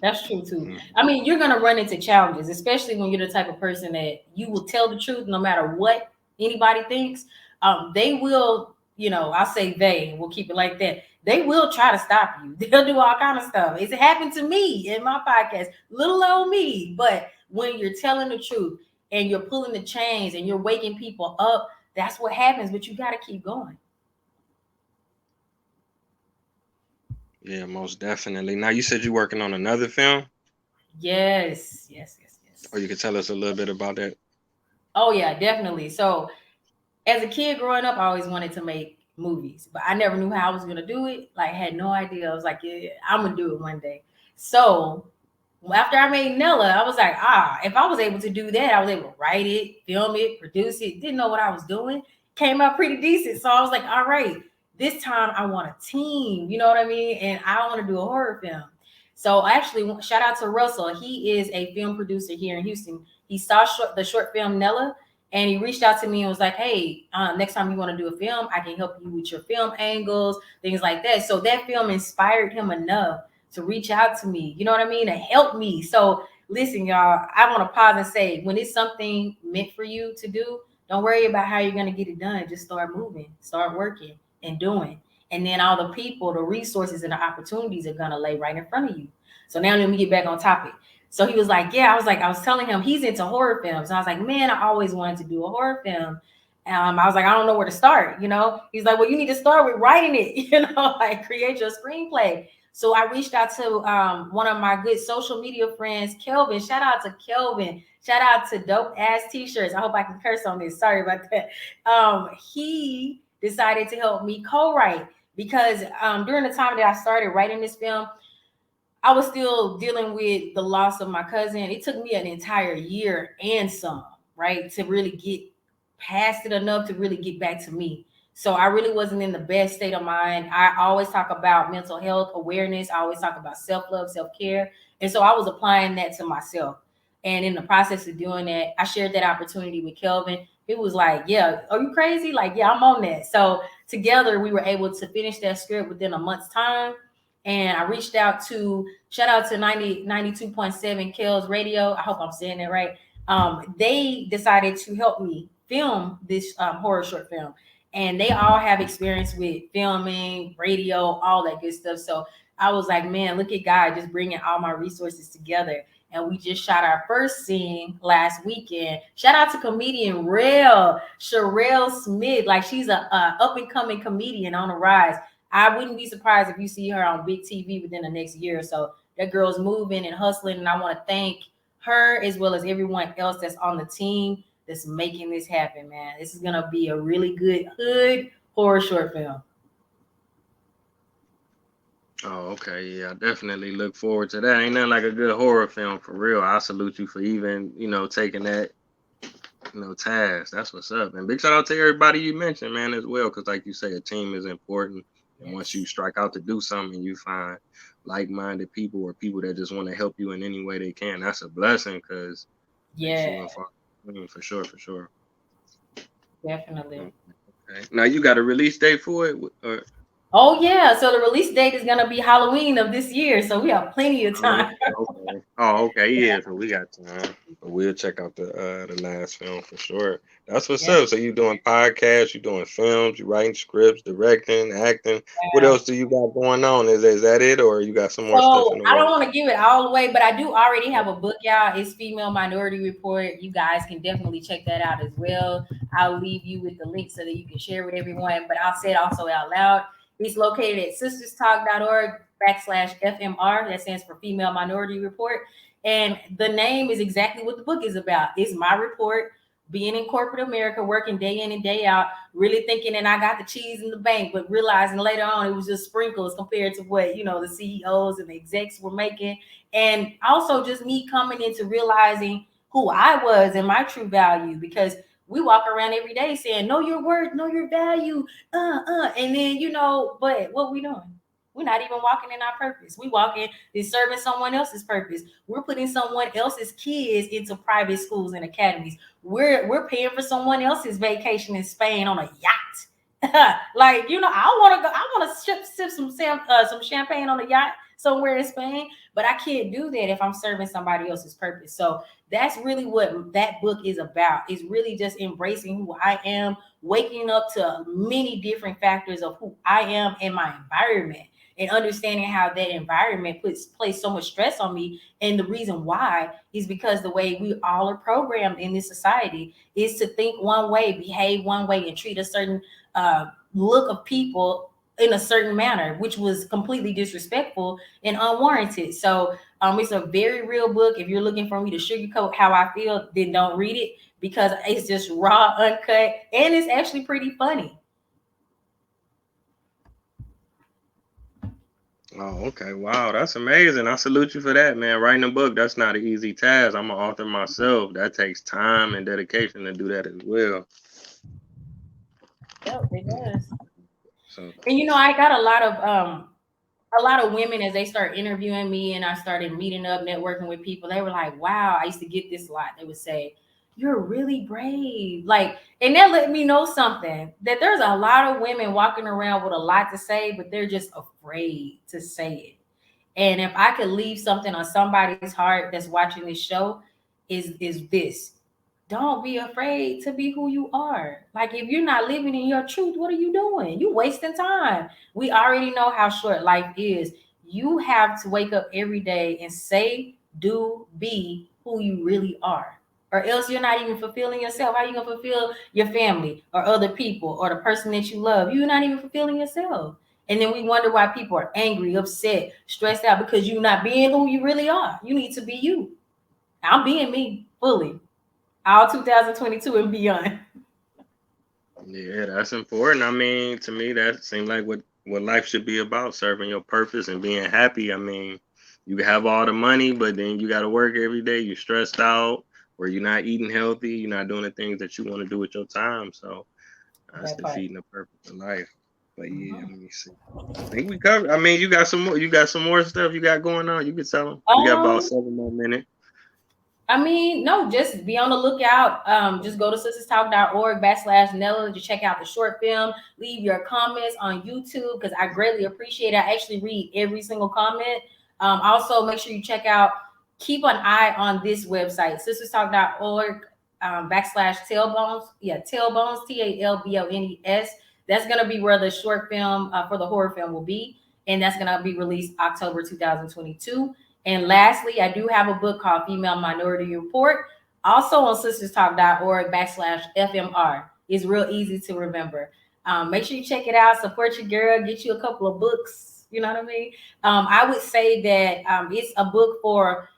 That's true too. I mean, you're gonna run into challenges, especially when you're the type of person that you will tell the truth no matter what anybody thinks. They will, I'll say they, we'll keep it like that. They will try to stop you. They'll do all kind of stuff. It's happened to me in my podcast, little old me. But when you're telling the truth and you're pulling the chains and you're waking people up, that's what happens. But you got to keep going. Yeah, most definitely. Now you said you're working on another film, Yes, yes, yes, or yes. you could tell us a little bit about that. Oh yeah, definitely. So as a kid growing up, I always wanted to make movies, but I never knew how I was gonna do it. Like, had no idea. I was like, yeah, I'm gonna do it one day. So after I made Nella, I was like, if I was able to do that, I was able to write it, film it, produce it. Didn't know what I was doing. Came out pretty decent. So I was like, all right, this time I want a team. You know what I mean? And I want to do a horror film. So actually, shout out to Russell. He is a film producer here in Houston. He saw the short film Nella, and he reached out to me and was like, hey, next time you want to do a film, I can help you with your film angles, things like that. So that film inspired him enough to reach out to me, you know what I mean, to help me. So listen, y'all, I want to pause and say, when it's something meant for you to do, don't worry about how you're going to get it done. Just start moving, start working and doing. And then all the people, the resources, and the opportunities are going to lay right in front of you. So now let me get back on topic. So he was like, yeah, I was telling him he's into horror films. And I was like, man, I always wanted to do a horror film. I was like, I don't know where to start. He's like, well, you need to start with writing it, like create your screenplay. So I reached out to one of my good social media friends, Kelvin. Shout out to Kelvin. Shout out to Dope Ass T-shirts. I hope I can curse on this. Sorry about that. He decided to help me co-write because during the time that I started writing this film, I was still dealing with the loss of my cousin. It took me an entire year and some, right, to really get past it enough to really get back to me. So I really wasn't in the best state of mind. I always talk about mental health awareness. I always talk about self-love, self-care. And so I was applying that to myself. And in the process of doing that, I shared that opportunity with Kelvin. He was like, yeah, are you crazy? Like, yeah, I'm on that. So together we were able to finish that script within a month's time. And I reached out to shout out to 92.7 Kells Radio. I hope I'm saying that right. They decided to help me film this horror short film. And they all have experience with filming, radio, all that good stuff. So I was like, man, look at God just bringing all my resources together. And we just shot our first scene last weekend. Shout out to comedian Sherelle Smith. Like, she's a up and coming comedian on the rise. I wouldn't be surprised if you see her on big TV within the next year or so. That girl's moving and hustling, and I want to thank her as well as everyone else that's on the team that's making this happen, man. This is gonna be a really good hood horror short film. Oh, okay. Yeah, I definitely look forward to that. Ain't nothing like a good horror film for real. I salute you for even, taking that, task. That's what's up. And big shout out to everybody you mentioned, man, as well. Cause like you say, a team is important. And once you Yes. strike out to do something, you find like-minded people or people that just want to help you in any way they can. That's a blessing. Cause make Yeah, few and far. For sure, for sure. definitely. Okay. Now you got a release date for it, or Oh yeah, so the release date is gonna be Halloween of this year, so we have plenty of oh, time. okay. Oh, okay. Yeah. So we got time. But we'll check out the last film for sure. That's what's Yeah. up. So you doing podcasts, you doing films, you writing scripts, directing, acting. What Yeah. else do you got going on? Is that it, or you got some more stuff So in the I don't works? want to give it all away, but I do already have a book out. It's Female Minority Report. You guys can definitely check that out as well. I'll leave you with the link so that you can share with everyone. But I'll say it also out loud. It's located at sisterstalk.org/FMR. That stands for Female Minority Report. And the name is exactly what the book is about. It's my report, being in corporate America, working day in and day out, really thinking that I got the cheese in the bank, but realizing later on it was just sprinkles compared to what, the CEOs and the execs were making. And also just me coming into realizing who I was and my true value, because we walk around every day saying, know your worth, know your value, and then, but what we doing? We're not even walking in our purpose. We walking is serving someone else's purpose. We're putting someone else's kids into private schools and academies. We're paying for someone else's vacation in Spain on a yacht. Like, I want to go. I want to sip some champagne on a yacht. somewhere in Spain, but I can't do that if I'm serving somebody else's purpose. So that's really what that book is about. Is really just embracing who I am, waking up to many different factors of who I am and my environment, and understanding how that environment place so much stress on me. And the reason why is because the way we all are programmed in this society is to think one way, behave one way, and treat a certain look of people in a certain manner, which was completely disrespectful and unwarranted. So it's a very real book. If you're looking for me to sugarcoat how I feel, then don't read it, because it's just raw, uncut, and it's actually pretty funny. Oh, okay. Wow, that's amazing. I salute you for that, man. Writing a book, that's not an easy task. I'm an author myself. That takes time and dedication to do that as well. Yep, it Yeah. does. So, And I got a lot of women, as they start interviewing me and I started meeting up, networking with people, they were like, wow, I used to get this a lot. They would say, you're really brave. Like, and that let me know something, that there's a lot of women walking around with a lot to say, but they're just afraid to say it. And if I could leave something on somebody's heart that's watching this show, is this: don't be afraid to be who you are. Like, if you're not living in your truth, what are you doing? You wasting time. We already know how short life is. You have to wake up every day and say, do, be who you really are. Or else you're not even fulfilling yourself. How are you gonna fulfill your family or other people or the person that you love? You're not even fulfilling yourself. And then we wonder why people are angry, upset, stressed out, because you're not being who you really are. You need to be you. I'm being me fully, all 2022 and beyond. yeah, that's important. I mean, to me, that seems like what life should be about, serving your purpose and being happy. I mean, you have all the money, but then you got to work every day. You're stressed out, or you're not eating healthy. You're not doing the things that you want to do with your time. So that's That part. defeating the purpose of life. But yeah, Mhm. let me see. I think we covered. I mean, you got some more. You got some more stuff you got going on. You can tell them. We got about Um, 7 more minutes. I mean, no, just be on the lookout. Just go to sisterstalk.org/Nella to check out the short film. Leave your comments on YouTube, because I greatly appreciate it. I actually read every single comment. Also, make sure you keep an eye on this website, sisterstalk.org /tailbones. Yeah, tailbones, TALBONES. That's going to be where the short film for the horror film will be. And that's going to be released October 2022. And lastly, I do have a book called Female Minority Report, also on sisterstalk.org /FMR. It's real easy to remember. Make sure you check it out. Support your girl. Get you a couple of books. You know what I mean? I would say that it's a book for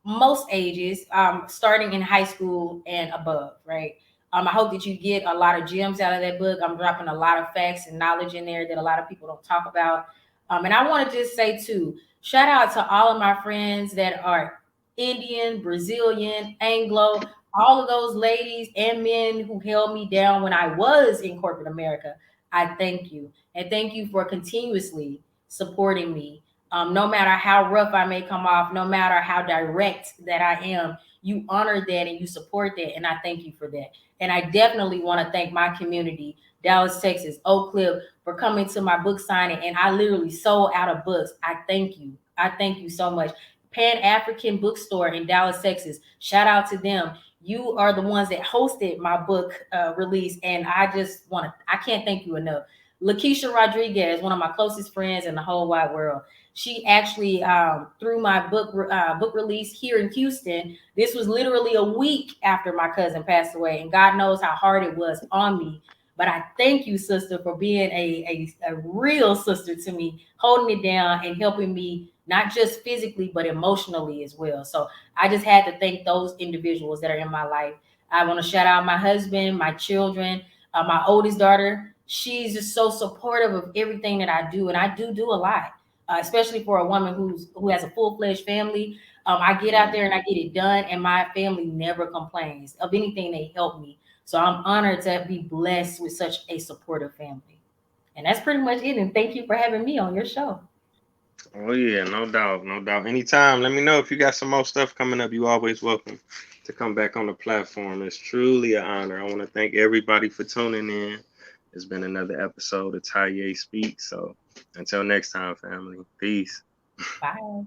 most ages, starting in high school and above, right? I hope that you get a lot of gems out of that book. I'm dropping a lot of facts and knowledge in there that a lot of people don't talk about. And I want to just say too, shout out to all of my friends that are Indian, Brazilian, Anglo, all of those ladies and men who held me down when I was in corporate America. I thank you. And thank you for continuously supporting me. No matter how rough I may come off, no matter how direct that I am, you honor that and you support that. And I thank you for that. And I definitely want to thank my community, Dallas, Texas, Oak Cliff, for coming to my book signing. And I literally sold out of books. I thank you. I thank you so much. Pan African Bookstore in Dallas, Texas. Shout out to them. You are the ones that hosted my book release. And I can't thank you enough. Lakeisha Rodriguez, one of my closest friends in the whole wide world. She actually, through my book release here in Houston, this was literally a week after my cousin passed away, and God knows how hard it was on me. But I thank you, sister, for being a real sister to me, holding it down and helping me not just physically but emotionally as well. So I just had to thank those individuals that are in my life. I want to shout out my husband, my children, my oldest daughter. She's just so supportive of everything that I do, and I do a lot, especially for a woman who has a full-fledged family. I get out there and I get it done, and my family never complains of anything. They help me, so I'm honored to be blessed with such a supportive family. And that's pretty much it. And thank you for having me on your show. Oh yeah, no doubt, no doubt. Anytime, let me know if you got some more stuff coming up. You always welcome to come back on the platform. It's truly an honor. I want to thank everybody for tuning in. It's been another episode of Taye Speaks. So until next time, family. Peace. Bye.